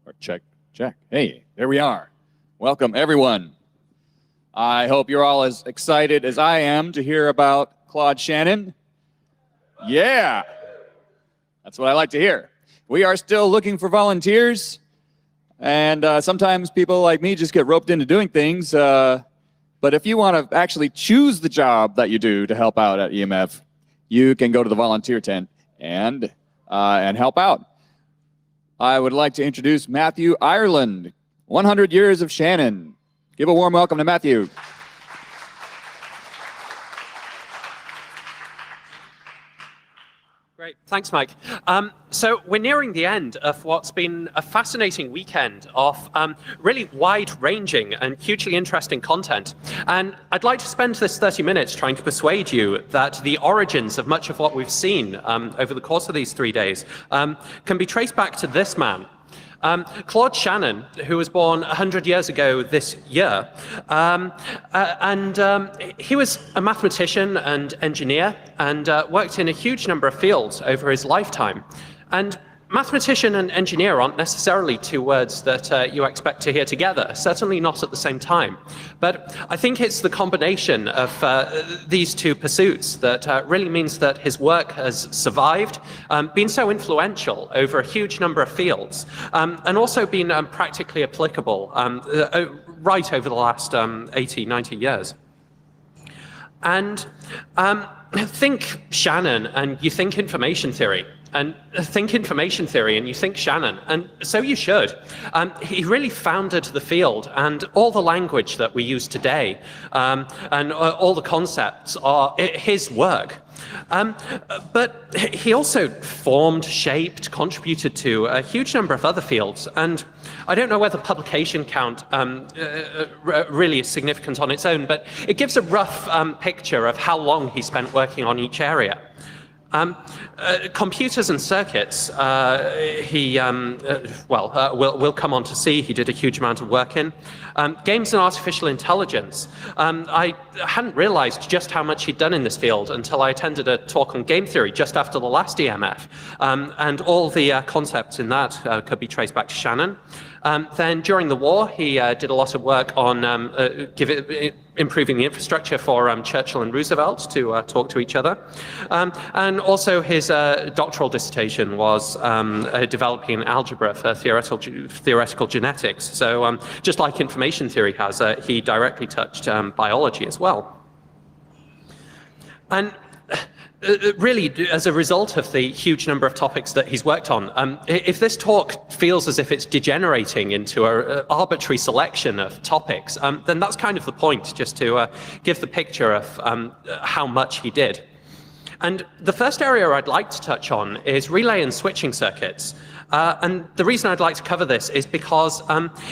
Or check, check. Hey, there we are. Welcome, everyone. I hope you're all as excited as I am to hear about Claude Shannon. Yeah, that's what I like to hear. We are still looking for volunteers, and sometimes people like me just get roped into doing things. But if you want to actually choose the job that you do to help out at EMF, you can go to the volunteer tent and help out. I would like to introduce Matthew Ireland, 100 Years of Shannon. Give a warm welcome to Matthew. Great, thanks, Mike. So we're nearing the end of what's been a fascinating weekend of really wide-ranging and hugely interesting content. And I'd like to spend this 30 minutes trying to persuade you that the origins of much of what we've seen over the course of these 3 days can be traced back to this man. Claude Shannon, who was born 100 years ago this year, he was a mathematician and engineer and worked in a huge number of fields over his lifetime. And mathematician and engineer aren't necessarily two words that you expect to hear together, certainly not at the same time. But I think it's the combination of these two pursuits that really means that his work has survived, been so influential over a huge number of fields, and also been practically applicable right over the last 80, 90 years. And think Shannon and you think information theory. And think information theory and you think Shannon, and so you should. He really founded the field, and all the language that we use today and all the concepts are his work. But he also formed, shaped, contributed to a huge number of other fields, and I don't know whether publication count really is significant on its own, but it gives a rough picture of how long he spent working on each area. Computers and circuits, we'll come on to see, he did a huge amount of work in. Games and artificial intelligence. I hadn't realized just how much he'd done in this field until I attended a talk on game theory just after the last EMF. And all the concepts in that could be traced back to Shannon. Then during the war, he did a lot of work on improving the infrastructure for Churchill and Roosevelt to talk to each other. And also his doctoral dissertation was developing algebra for theoretical genetics. So just like information theory has, he directly touched biology as well. And really, as a result of the huge number of topics that he's worked on, if this talk feels as if it's degenerating into an arbitrary selection of topics, then that's kind of the point, just to give the picture of how much he did. And the first area I'd like to touch on is relay and switching circuits. And the reason I'd like to cover this is because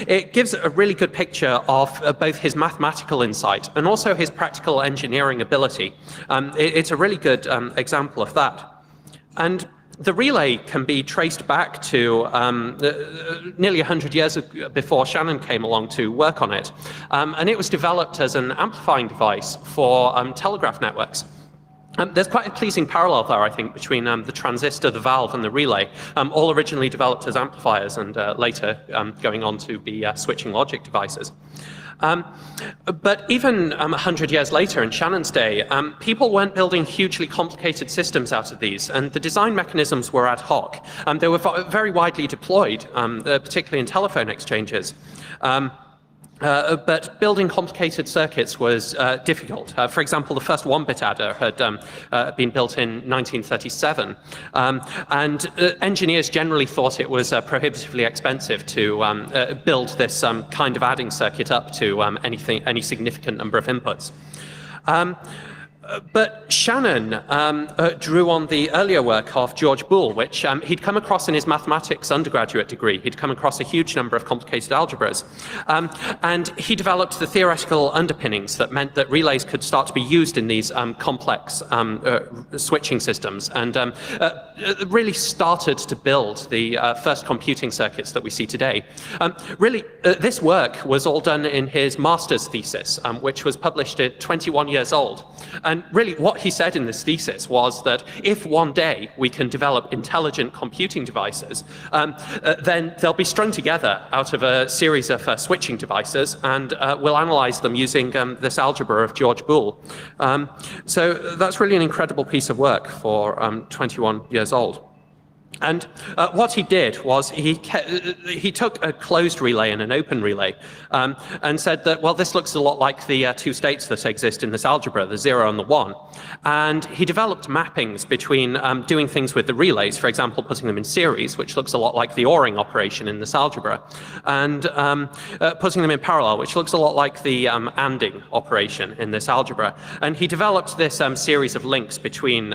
it gives a really good picture of both his mathematical insight and also his practical engineering ability. It's a really good example of that. And the relay can be traced back to nearly 100 years before Shannon came along to work on it. And it was developed as an amplifying device for telegraph networks. There's quite a pleasing parallel there, I think, between the transistor, the valve, and the relay, all originally developed as amplifiers and later going on to be switching logic devices. But even 100 years later, in Shannon's day, people weren't building hugely complicated systems out of these, and the design mechanisms were ad hoc. They were very widely deployed, particularly in telephone exchanges. But building complicated circuits was difficult. For example, the first one-bit adder had been built in 1937, and engineers generally thought it was prohibitively expensive to build this kind of adding circuit up to any significant number of inputs. But Shannon drew on the earlier work of George Boole, which he'd come across in his mathematics undergraduate degree. He'd come across a huge number of complicated algebras. And he developed the theoretical underpinnings that meant that relays could start to be used in these complex switching systems, and really started to build the first computing circuits that we see today. Really, this work was all done in his master's thesis, which was published at 21 years old. And really what he said in this thesis was that if one day we can develop intelligent computing devices, then they'll be strung together out of a series of switching devices, and we'll analyze them using this algebra of George Boole. So that's really an incredible piece of work for 21 years old. And what he did was he took a closed relay and an open relay and said that, well, this looks a lot like the two states that exist in this algebra, the 0 and the 1. And he developed mappings between doing things with the relays, for example, putting them in series, which looks a lot like the ORing operation in this algebra, and putting them in parallel, which looks a lot like the ANDing operation in this algebra. And he developed this series of links between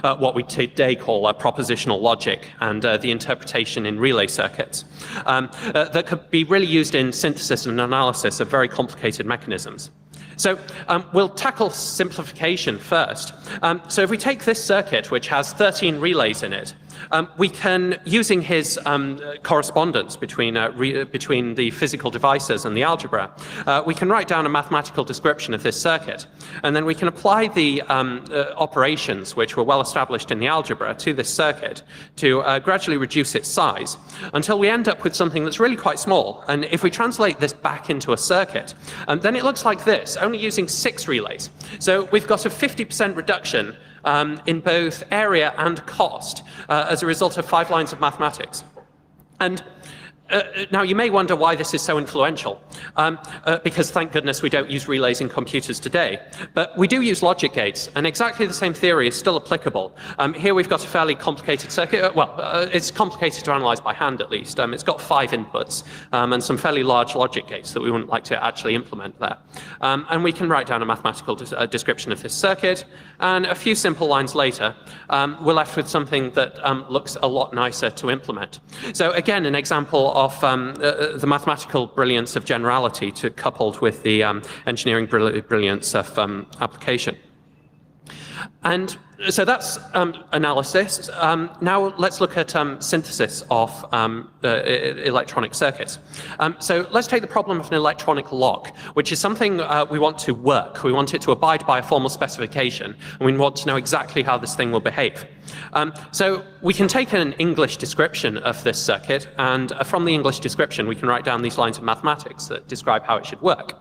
what we today call propositional logic and the interpretation in relay circuits that could be really used in synthesis and analysis of very complicated mechanisms. So we'll tackle simplification first. So if we take this circuit, which has 13 relays in it, we can, using his correspondence between the physical devices and the algebra, we can write down a mathematical description of this circuit. And then we can apply the operations, which were well established in the algebra, to this circuit to gradually reduce its size until we end up with something that's really quite small. And if we translate this back into a circuit, then it looks like this, only using 6 relays. So we've got a 50% reduction in both area and cost as a result of 5 lines of mathematics. And now you may wonder why this is so influential, because thank goodness we don't use relays in computers today. But we do use logic gates, and exactly the same theory is still applicable. Here we've got a fairly complicated circuit. It's complicated to analyze by hand at least. It's got 5 inputs and some fairly large logic gates that we wouldn't like to actually implement there. And we can write down a mathematical description of this circuit, and a few simple lines later, we're left with something that looks a lot nicer to implement. So again, an example of the mathematical brilliance of generality coupled with the engineering brilliance of application. And so that's analysis. Now let's look at synthesis of electronic circuits. So let's take the problem of an electronic lock, which is something we want to work. We want it to abide by a formal specification, and we want to know exactly how this thing will behave. So we can take an English description of this circuit, and from the English description we can write down these lines of mathematics that describe how it should work.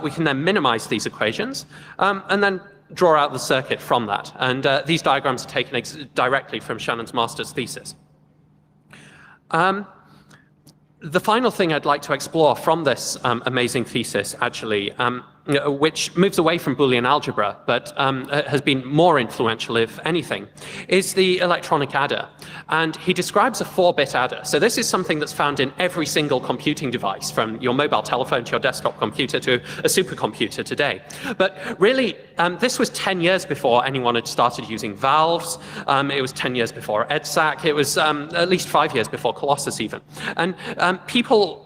We can then minimize these equations, and then draw out the circuit from that. And these diagrams are taken directly from Shannon's master's thesis. The final thing I'd like to explore from this amazing thesis, actually, which moves away from Boolean algebra, but has been more influential, if anything, is the electronic adder. And he describes a 4-bit adder. So this is something that's found in every single computing device, from your mobile telephone to your desktop computer to a supercomputer today. But really, this was 10 years before anyone had started using valves. It was 10 years before EDSAC. It was at least 5 years before Colossus even. And people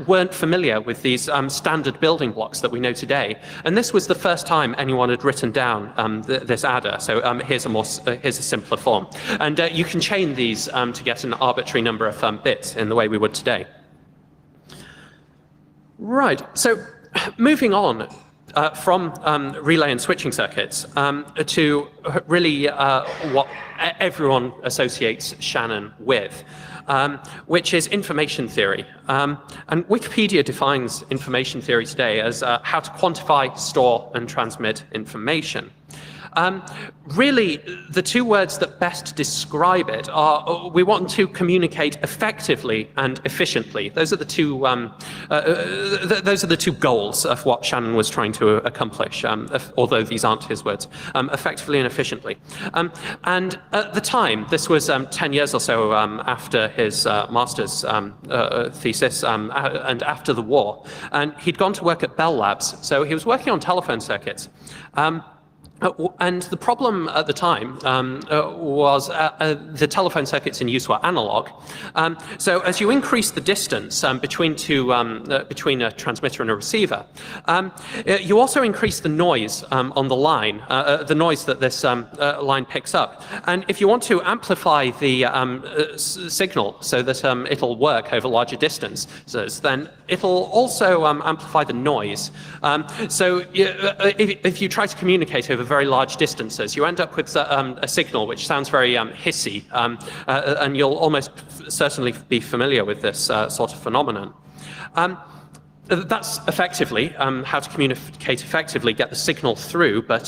weren't familiar with these standard building blocks that we know today, and this was the first time anyone had written down this adder. So here's a simpler form, and you can chain these to get an arbitrary number of bits in the way we would today. Right. So moving on from relay and switching circuits to really what everyone associates Shannon with, which is information theory. And Wikipedia defines information theory today as how to quantify, store, and transmit information. Really, the 2 words that best describe it are we want to communicate effectively and efficiently. Those are the two goals of what Shannon was trying to accomplish, although these aren't his words, effectively and efficiently. And at the time, this was 10 years or so after his master's thesis and after the war, and he'd gone to work at Bell Labs, so he was working on telephone circuits. And the problem at the time was the telephone circuits in use were analog. So as you increase the distance between a transmitter and a receiver, you also increase the noise on the line, the noise that this line picks up. And if you want to amplify the signal so that it'll work over larger distances, then it'll also amplify the noise. So if you try to communicate over very large distances, you end up with a signal which sounds very hissy, and you'll almost certainly be familiar with this sort of phenomenon. That's effectively how to communicate effectively, get the signal through, but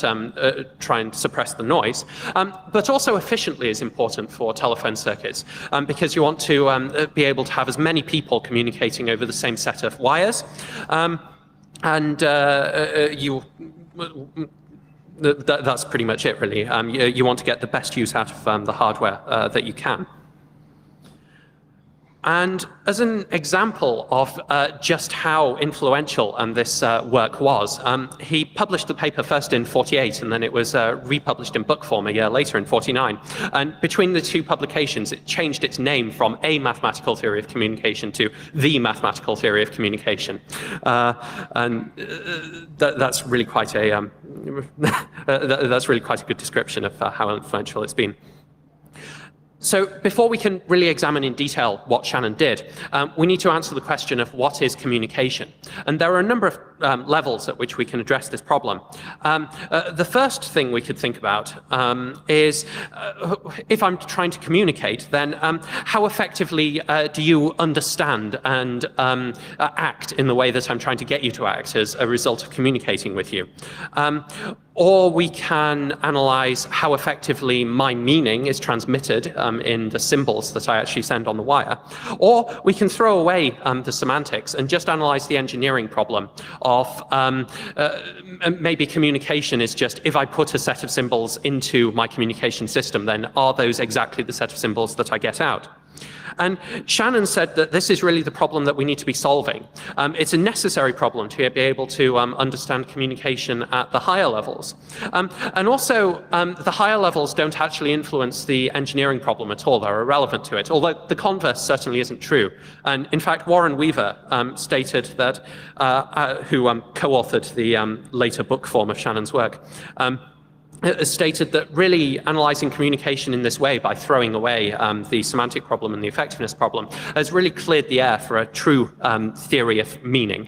try and suppress the noise. But also efficiently is important for telephone circuits, because you want to be able to have as many people communicating over the same set of wires. That's pretty much it, really. You want to get the best use out of the hardware that you can. And as an example of just how influential this work was, he published the paper first in 48, and then it was republished in book form a year later in 49. And between the two publications, it changed its name from A Mathematical Theory of Communication to The Mathematical Theory of Communication. And that's really quite a that's really quite a good description of how influential it's been. So before we can really examine in detail what Shannon did, we need to answer the question of what is communication. And there are a number of levels at which we can address this problem. The first thing we could think about is if I'm trying to communicate, then how effectively do you understand and act in the way that I'm trying to get you to act as a result of communicating with you? Or we can analyze how effectively my meaning is transmitted in the symbols that I actually send on the wire. Or we can throw away the semantics and just analyze the engineering problem of maybe communication is just, if I put a set of symbols into my communication system, then are those exactly the set of symbols that I get out? And Shannon said that this is really the problem that we need to be solving. It's a necessary problem to be able to understand communication at the higher levels. And also, the higher levels don't actually influence the engineering problem at all. They're irrelevant to it, although the converse certainly isn't true. And in fact, Warren Weaver stated that, who co-authored the later book form of Shannon's work, stated that really analyzing communication in this way by throwing away the semantic problem and the effectiveness problem has really cleared the air for a true theory of meaning.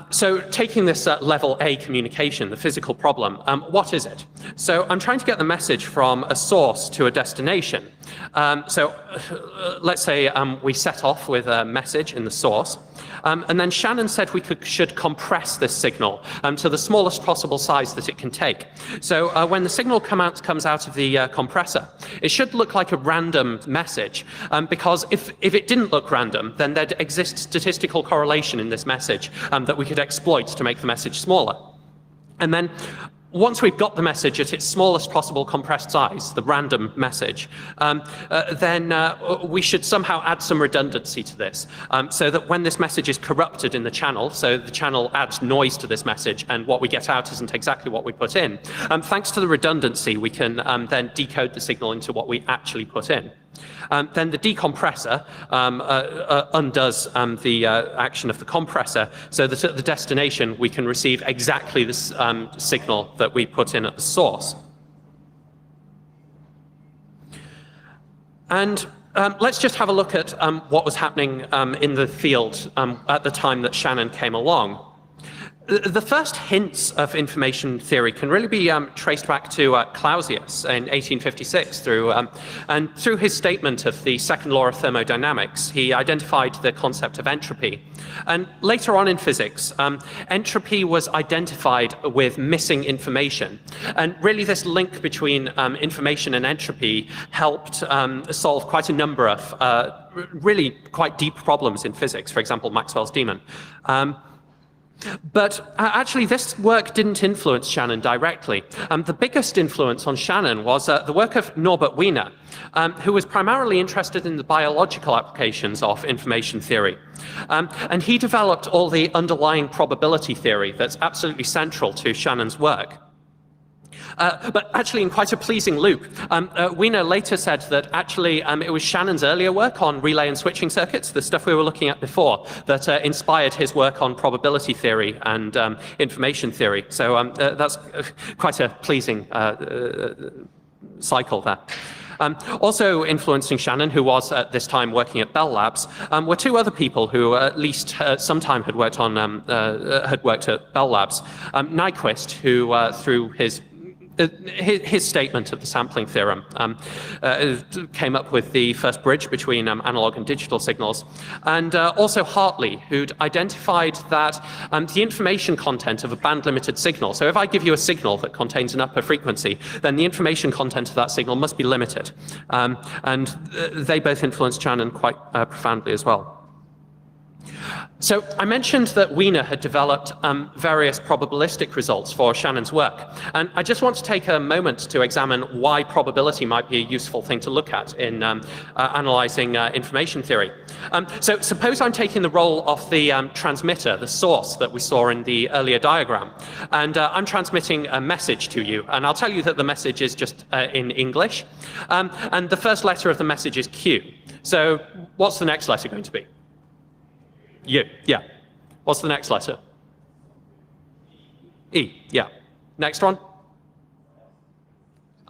So taking this level A communication, the physical problem, what is it? So I'm trying to get the message from a source to a destination. Let's say we set off with a message in the source. And then Shannon said we should compress this signal to the smallest possible size that it can take. So when the signal comes out of the compressor, it should look like a random message, because if it didn't look random, then there'd exist statistical correlation in this message that we could exploit to make the message smaller. And then once we've got the message at its smallest possible compressed size, the random message, then we should somehow add some redundancy to this, so that when this message is corrupted in the channel, so the channel adds noise to this message and what we get out isn't exactly what we put in, thanks to the redundancy, we can then decode the signal into what we actually put in. Then the decompressor undoes the action of the compressor, so that at the destination we can receive exactly this signal that we put in at the source. And let's just have a look at what was happening in the field at the time that Shannon came along. The first hints of information theory can really be traced back to Clausius in 1856 and through his statement of the second law of thermodynamics, he identified the concept of entropy. And later on in physics, entropy was identified with missing information. And really this link between information and entropy helped solve quite a number of really quite deep problems in physics, for example, Maxwell's demon. But actually, this work didn't influence Shannon directly. The biggest influence on Shannon was the work of Norbert Wiener, who was primarily interested in the biological applications of information theory. And he developed all the underlying probability theory that's absolutely central to Shannon's work. But actually, in quite a pleasing loop, Wiener later said that actually it was Shannon's earlier work on relay and switching circuits, the stuff we were looking at before, that inspired his work on probability theory and information theory. So that's quite a pleasing cycle there. Also influencing Shannon, who was at this time working at Bell Labs, were two other people who at least some time had worked at Bell Labs. Nyquist, who through his statement of the sampling theorem came up with the first bridge between analog and digital signals, and also Hartley, who'd identified that the information content of a band-limited signal, so if I give you a signal that contains an upper frequency, then the information content of that signal must be limited. And they both influenced Shannon quite profoundly as well. So I mentioned that Wiener had developed various probabilistic results for Shannon's work. And I just want to take a moment to examine why probability might be a useful thing to look at in analyzing information theory. So suppose I'm taking the role of the transmitter, the source that we saw in the earlier diagram. And I'm transmitting a message to you. And I'll tell you that the message is just in English. And the first letter of the message is Q. So what's the next letter going to be? U, yeah. What's the next letter? E, yeah. Next one?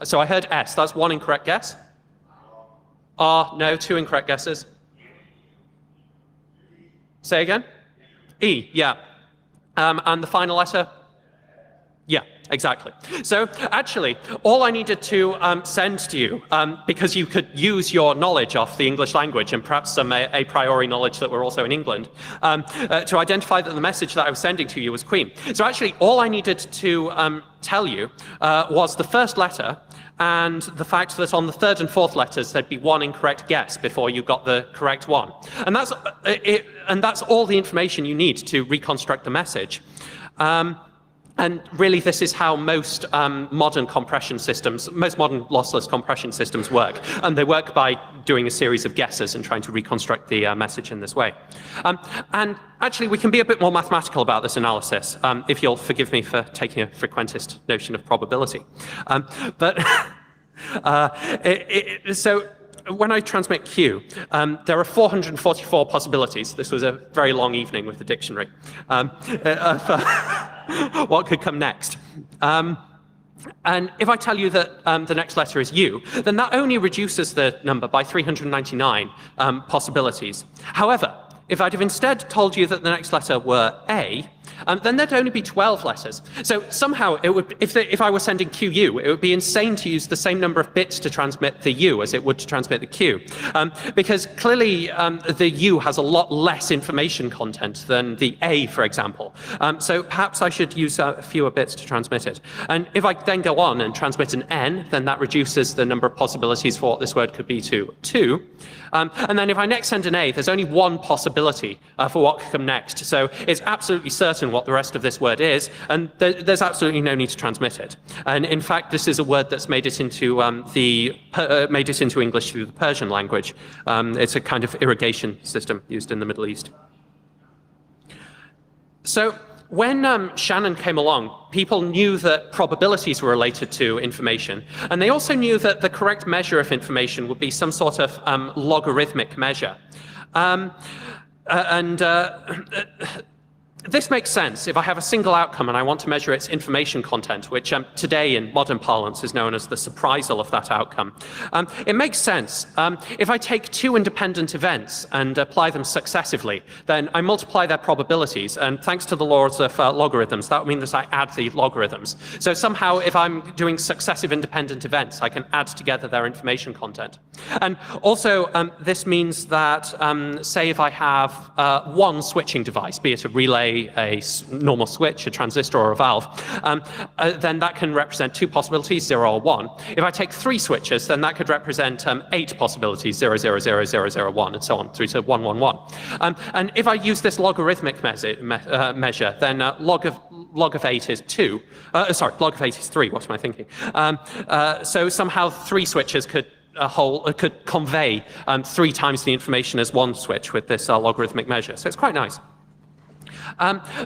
So I heard S. That's one incorrect guess. R, no, two incorrect guesses. Say again? E, yeah. And the final letter? Yeah, exactly. So actually, all I needed to send to you, because you could use your knowledge of the English language and perhaps some a priori knowledge that we're also in England, to identify that the message that I was sending to you was Queen. So actually, all I needed to tell you was the first letter and the fact that on the third and fourth letters, there'd be one incorrect guess before you got the correct one. And that's all the information you need to reconstruct the message. And really, this is how most modern compression systems, most modern lossless compression systems work. And they work by doing a series of guesses and trying to reconstruct the message in this way. And actually, we can be a bit more mathematical about this analysis, if you'll forgive me for taking a frequentist notion of probability. So when I transmit Q, there are 444 possibilities. This was a very long evening with the dictionary. What could come next? And if I tell you that the next letter is U, then that only reduces the number by 399 possibilities. However, if I'd have instead told you that the next letter were A, then there'd only be 12 letters. So somehow, it would, if I were sending QU, it would be insane to use the same number of bits to transmit the U as it would to transmit the Q. Because clearly, the U has a lot less information content than the A, for example. So perhaps I should use fewer bits to transmit it. And if I then go on and transmit an N, then that reduces the number of possibilities for what this word could be to 2. And then if I next send an A, there's only one possibility for what could come next. So it's absolutely certain what the rest of this word is, and there's absolutely no need to transmit it. And in fact, this is a word that's made it into English through the Persian language. It's a kind of irrigation system used in the Middle East. So when Shannon came along, people knew that probabilities were related to information, and they also knew that the correct measure of information would be some sort of logarithmic measure. This makes sense if I have a single outcome and I want to measure its information content, which today in modern parlance is known as the surprisal of that outcome. It makes sense. If I take two independent events and apply them successively, then I multiply their probabilities, and thanks to the laws of logarithms, that would mean that I add the logarithms. So somehow, if I'm doing successive independent events, I can add together their information content. And also, this means that, say if I have one switching device, be it a relay a normal switch, a transistor, or a valve, then that can represent 2 possibilities, 0 or 1. If I take 3 switches, then that could represent 8 possibilities, 0, 0, 0, 0, 0, 1, and so on, through to 1, 1, 1. And if I use this logarithmic measure, then log of 8 is 2. Log of 8 is 3. What am I thinking? So somehow 3 switches could convey 3 times the information as 1 switch with this logarithmic measure. So it's quite nice.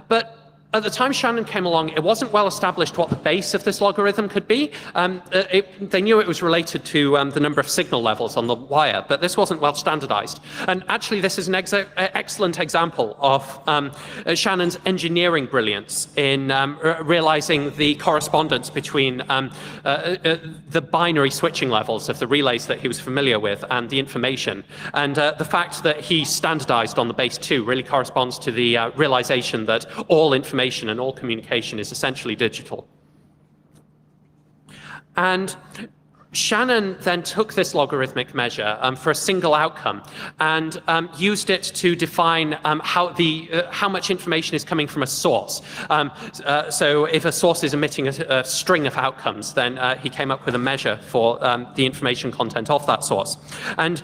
But at the time Shannon came along, it wasn't well established what the base of this logarithm could be. They knew it was related to the number of signal levels on the wire, but this wasn't well standardized. And actually, this is an excellent example of Shannon's engineering brilliance in realizing the correspondence between the binary switching levels of the relays that he was familiar with and the information. And the fact that he standardized on the base 2 really corresponds to the realization that all information and all communication is essentially digital. And Shannon then took this logarithmic measure for a single outcome and used it to define how much information is coming from a source. So if a source is emitting a string of outcomes, then he came up with a measure for the information content of that source. And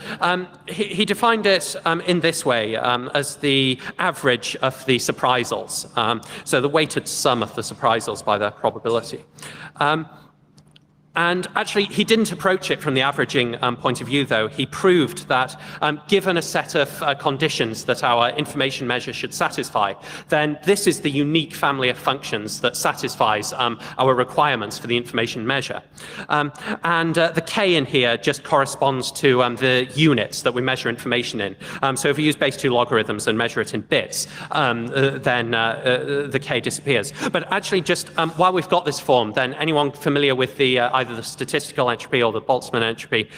he defined it in this way, as the average of the surprisals. So the weighted sum of the surprisals by their probability. And actually, he didn't approach it from the averaging point of view, though. He proved that given a set of conditions that our information measure should satisfy, then this is the unique family of functions that satisfies our requirements for the information measure. And the K in here just corresponds to the units that we measure information in. So if we use base 2 logarithms and measure it in bits, then the K disappears. But actually, just while we've got this form, then anyone familiar with the either the statistical entropy or the Boltzmann entropy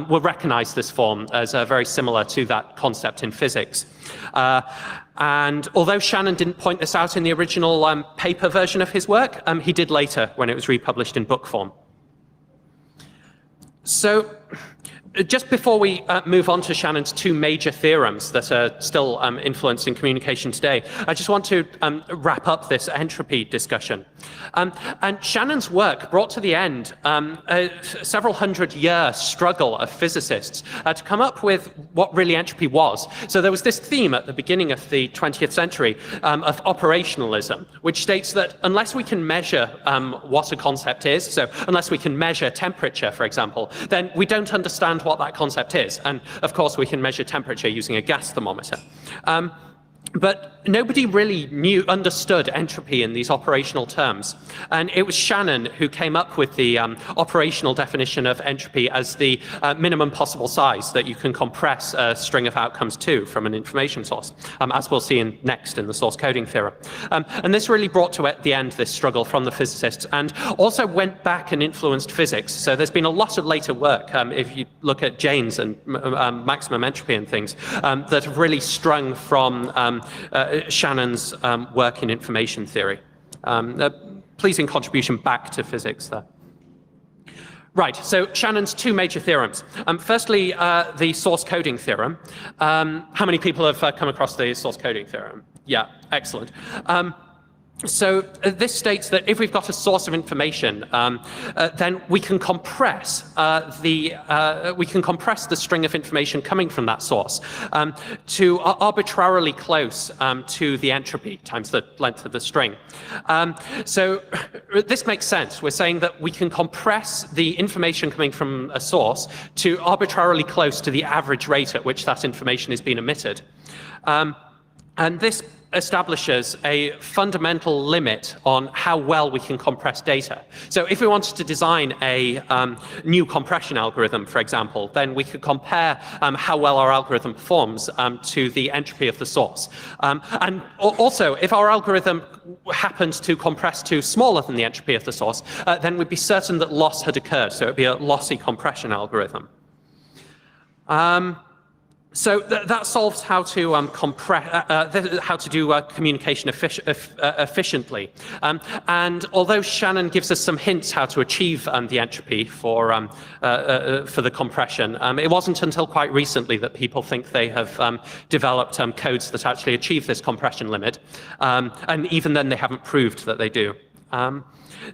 will recognize this form as very similar to that concept in physics. And although Shannon didn't point this out in the original paper version of his work, he did later when it was republished in book form. So just before we move on to Shannon's 2 major theorems that are still influencing communication today, I just want to wrap up this entropy discussion. And Shannon's work brought to the end a several hundred-year struggle of physicists to come up with what really entropy was. So there was this theme at the beginning of the 20th century of operationalism, which states that unless we can measure what a concept is, so unless we can measure temperature, for example, then we don't understand what that concept is. And of course, we can measure temperature using a gas thermometer. But nobody really understood entropy in these operational terms. And it was Shannon who came up with the operational definition of entropy as the minimum possible size that you can compress a string of outcomes to from an information source, as we'll see next in the source coding theorem. And this really brought to the end this struggle from the physicists and also went back and influenced physics. So there's been a lot of later work, if you look at Jaynes and maximum entropy and things, that have really sprung from Shannon's work in information theory. A pleasing contribution back to physics there. Right, so Shannon's 2 major theorems. Firstly, the source coding theorem. How many people have come across the source coding theorem? Yeah, excellent. So this states that if we've got a source of information, then we can compress the string of information coming from that source to arbitrarily close to the entropy times the length of the string. So this makes sense. We're saying that we can compress the information coming from a source to arbitrarily close to the average rate at which that information is being emitted. And this establishes a fundamental limit on how well we can compress data. So if we wanted to design a new compression algorithm, for example, then we could compare how well our algorithm performs to the entropy of the source. And also, if our algorithm happened to compress to smaller than the entropy of the source, then we'd be certain that loss had occurred. So it would be a lossy compression algorithm. So that solves how to how to do communication efficiently. And although Shannon gives us some hints how to achieve the entropy for the compression, it wasn't until quite recently that people think they have developed codes that actually achieve this compression limit. And even then, they haven't proved that they do.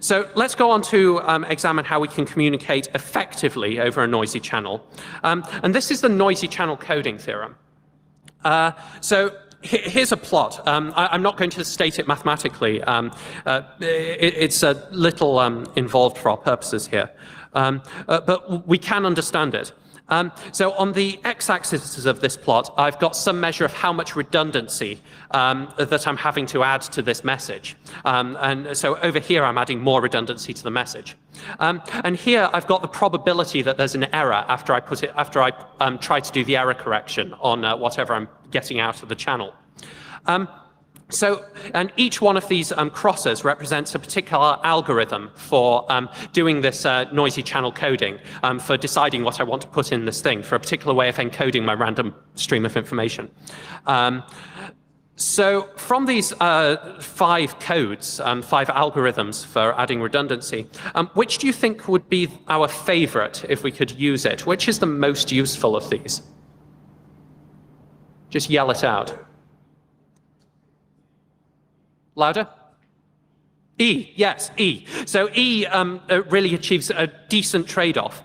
So let's go on to examine how we can communicate effectively over a noisy channel. And this is the noisy channel coding theorem. So here's a plot. I'm not going to state it mathematically. It's a little involved for our purposes here. But we can understand it. So on the x-axis of this plot, I've got some measure of how much redundancy that I'm having to add to this message. And so over here, I'm adding more redundancy to the message. And here, I've got the probability that there's an error after I try to do the error correction on whatever I'm getting out of the channel. And each one of these crosses represents a particular algorithm for doing this noisy channel coding, for deciding what I want to put in this thing, for a particular way of encoding my random stream of information. So from these 5 codes, 5 algorithms for adding redundancy, which do you think would be our favorite if we could use it? Which is the most useful of these? Just yell it out. Louder? E, yes, E. So E really achieves a decent trade-off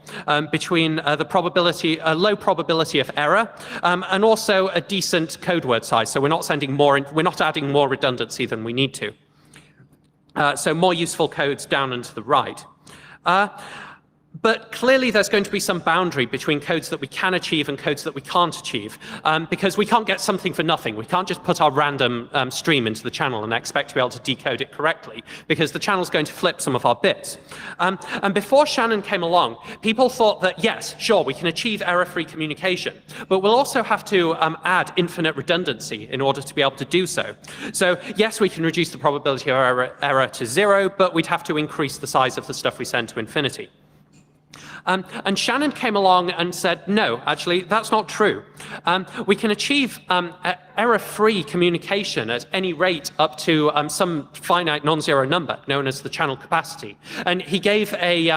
between the probability, a low probability of error, and also a decent code word size. So we're not adding more redundancy than we need to. So more useful codes down and to the right. But clearly, there's going to be some boundary between codes that we can achieve and codes that we can't achieve, because we can't get something for nothing. We can't just put our random stream into the channel and expect to be able to decode it correctly, because the channel's going to flip some of our bits. And before Shannon came along, people thought that, yes, sure, we can achieve error-free communication, but we'll also have to add infinite redundancy in order to be able to do so. So, yes, we can reduce the probability of error to 0, but we'd have to increase the size of the stuff we send to infinity. And Shannon came along and said, no, actually, that's not true. We can achieve error-free communication at any rate up to some finite non-zero number known as the channel capacity. And he gave a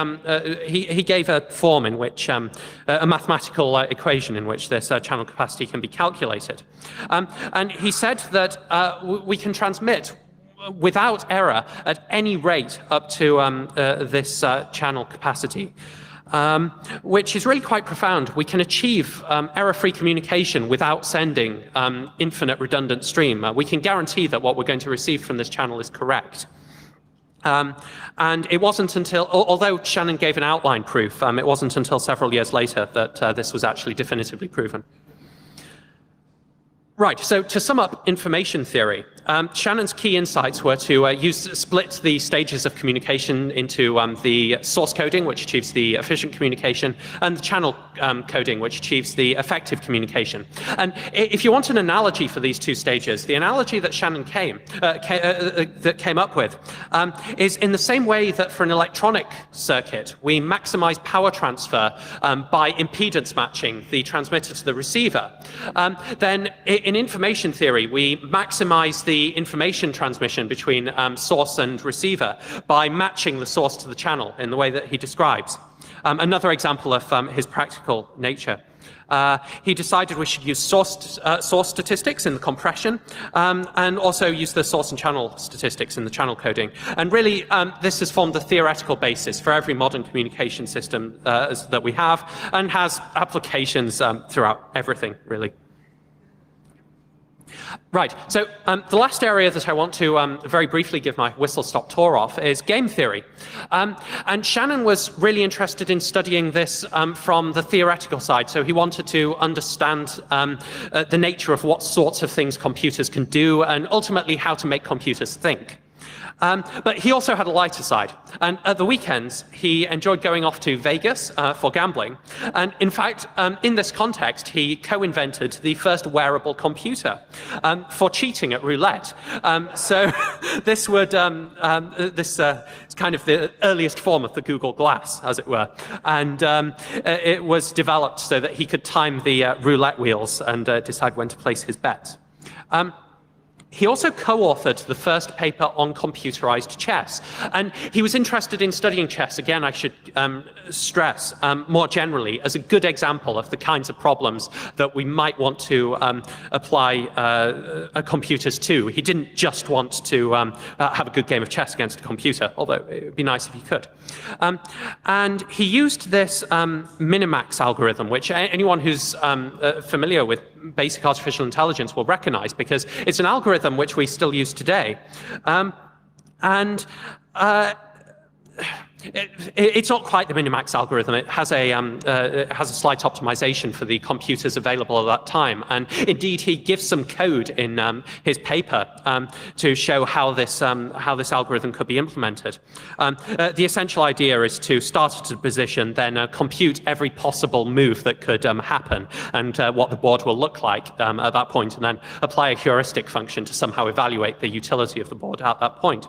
form in which a mathematical equation in which this channel capacity can be calculated. And he said that we can transmit without error at any rate up to this channel capacity. Which is really quite profound. We can achieve error-free communication without sending infinite redundant stream. We can guarantee that what we're going to receive from this channel is correct. And it wasn't until, although Shannon gave an outline proof, it wasn't until several years later that this was actually definitively proven. Right, so to sum up information theory, Shannon's key insights were to split the stages of communication into the source coding, which achieves the efficient communication, and the channel coding, which achieves the effective communication. And if you want an analogy for these 2 stages, the analogy that Shannon came up with is in the same way that for an electronic circuit, we maximize power transfer by impedance matching the transmitter to the receiver, then in information theory, we maximize the information transmission between source and receiver by matching the source to the channel in the way that he describes. Another example of his practical nature. He decided we should use source statistics in the compression, and also use the source and channel statistics in the channel coding. And really, this has formed the theoretical basis for every modern communication system that we have, and has applications throughout everything, really. Right, so the last area that I want to very briefly give my whistle-stop tour of is game theory. And Shannon was really interested in studying this from the theoretical side, so he wanted to understand the nature of what sorts of things computers can do, and ultimately how to make computers think. But he also had a lighter side. And at the weekends, he enjoyed going off to Vegas for gambling. And in fact, in this context, he co-invented the first wearable computer for cheating at roulette. So this would, it's kind of the earliest form of the Google Glass, as it were. And it was developed so that he could time the roulette wheels and decide when to place his bets. He also co-authored the first paper on computerized chess. And he was interested in studying chess, again, I should stress, more generally, as a good example of the kinds of problems that we might want to apply computers to. He didn't just want to have a good game of chess against a computer, although it would be nice if he could. And he used this minimax algorithm, which anyone who's familiar with basic artificial intelligence will recognize, because it's an algorithm which we still use today. It's not quite the minimax algorithm. It has a slight optimization for the computers available at that time. And indeed, he gives some code in his paper to show how this algorithm could be implemented. The essential idea is to start at a position, then compute every possible move that could happen and what the board will look like at that point, and then apply a heuristic function to somehow evaluate the utility of the board at that point.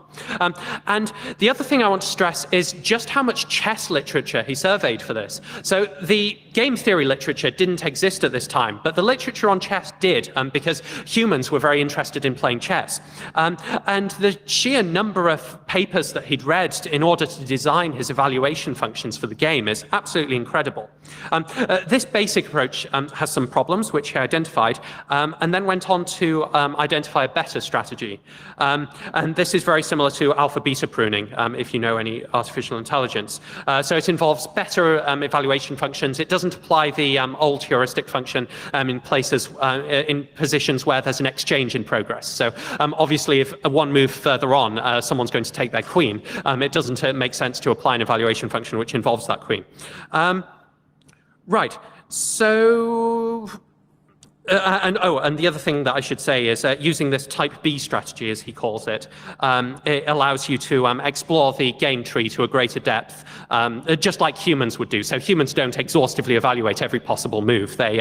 And the other thing I want to stress is just how much chess literature he surveyed for this. So the game theory literature didn't exist at this time, but the literature on chess did, because humans were very interested in playing chess. And the sheer number of papers that he'd read in order to design his evaluation functions for the game is absolutely incredible. This basic approach has some problems, which he identified, and then went on to identify a better strategy. And this is very similar to alpha-beta pruning, if you know any artificial intelligence. So it involves better evaluation functions. It doesn't apply the old heuristic function in places, in positions where there's an exchange in progress. So obviously, if one move further on, someone's going to take their queen, it doesn't make sense to apply an evaluation function which involves that queen. Right. So and the other thing that I should say is using this type B strategy, as he calls it, it allows you to explore the game tree to a greater depth, just like humans would do. So humans don't exhaustively evaluate every possible move. They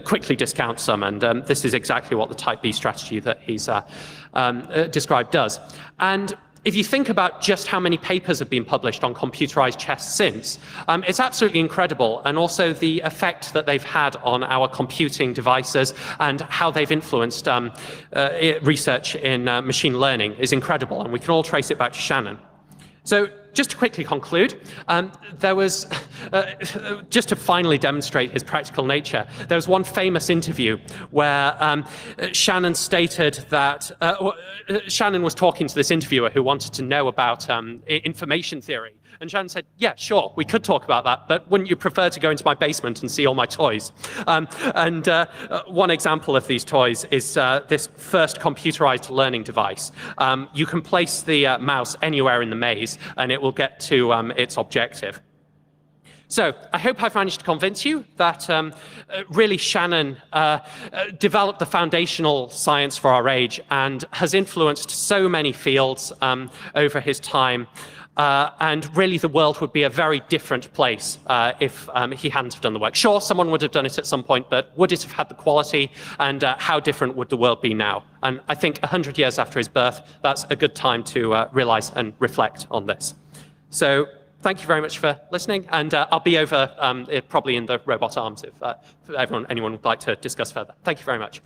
quickly discount some, and this is exactly what the type B strategy that he's described does. And if you think about just how many papers have been published on computerized chess since, it's absolutely incredible. And also the effect that they've had on our computing devices and how they've influenced research in machine learning is incredible. And we can all trace it back to Shannon. So just to quickly conclude, there was, just to finally demonstrate his practical nature, there was one famous interview where Shannon stated that, Shannon was talking to this interviewer who wanted to know about information theory. And Shannon said, yeah, sure, we could talk about that, but wouldn't you prefer to go into my basement and see all my toys? One example of these toys is this first computerized learning device. You can place the mouse anywhere in the maze, and it will get to its objective. So I hope I've managed to convince you that really Shannon developed the foundational science for our age and has influenced so many fields over his time. And really the world would be a very different place if he hadn't have done the work. Sure, someone would have done it at some point, but would it have had the quality, and how different would the world be now? And I think 100 years after his birth, that's a good time to realize and reflect on this. So thank you very much for listening, and I'll be over probably in the robot arms if anyone would like to discuss further. Thank you very much.